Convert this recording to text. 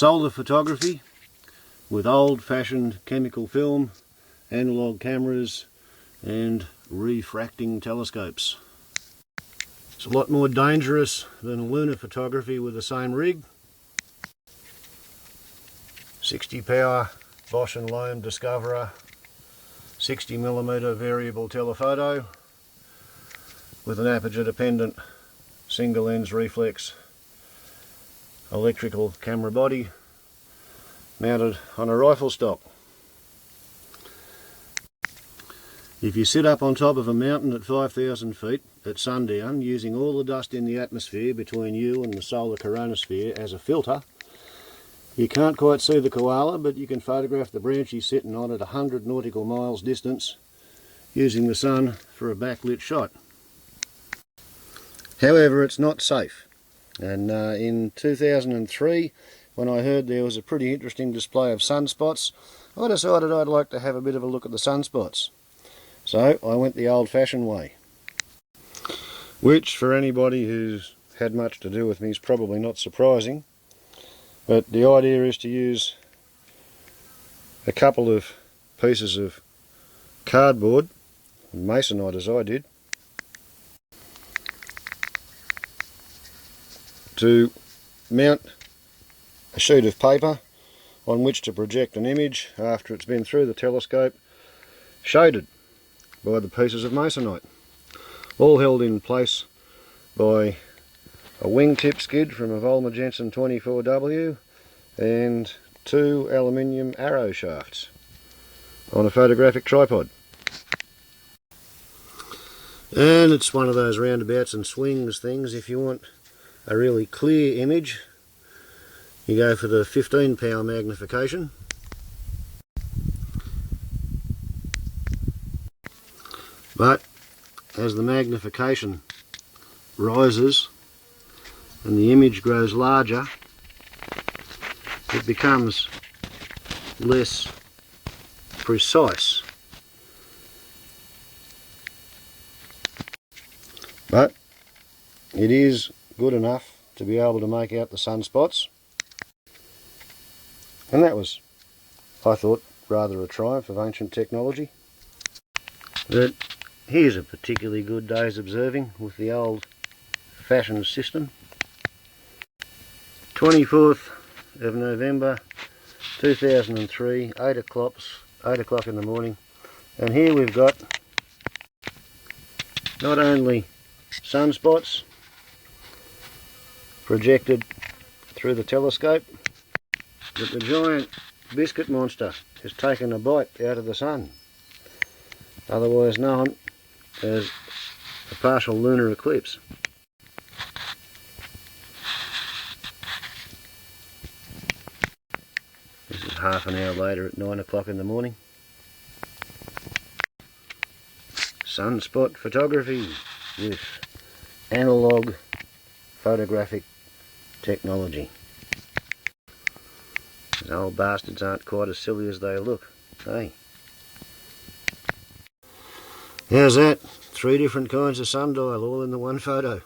Solar photography with old-fashioned chemical film, analog cameras and refracting telescopes. It's a lot more dangerous than lunar photography with the same rig. 60 power Bosch and Loam Discoverer 60mm variable telephoto with an aperture dependent single lens reflex electrical camera body mounted on a rifle stock. If you sit up on top of a mountain at 5,000 feet at sundown using all the dust in the atmosphere between you and the solar coronosphere as a filter, you can't quite see the koala, but you can photograph the branch he's sitting on at 100 nautical miles distance using the sun for a backlit shot. However, it's not safe. And in 2003, when I heard there was a pretty interesting display of sunspots, I decided I'd like to have a bit of a look at the sunspots. So I went the old-fashioned way, which for anybody who's had much to do with me is probably not surprising. But the idea is to use a couple of pieces of cardboard, masonite as I did, to mount a sheet of paper on which to project an image after it's been through the telescope, shaded by the pieces of masonite, all held in place by a wingtip skid from a Volmer Jensen 24W and 2 aluminium arrow shafts on a photographic tripod. And it's one of those roundabouts and swings things. If you want a really clear image, you go for the 15 power magnification. But as the magnification rises and the image grows larger, it becomes less precise. But it is good enough to be able to make out the sunspots, and that was, I thought, rather a triumph of ancient technology. But here's a particularly good day's observing with the old-fashioned system. 24th of November 2003, 8 o'clock in the morning, and here we've got not only sunspots projected through the telescope, but the giant biscuit monster has taken a bite out of the sun, otherwise known as a partial lunar eclipse. This is half an hour later at 9 o'clock in the morning. Sunspot photography with analog photographic technology. These old bastards aren't quite as silly as they look, hey? How's that? 3 different kinds of sundial all in the one photo.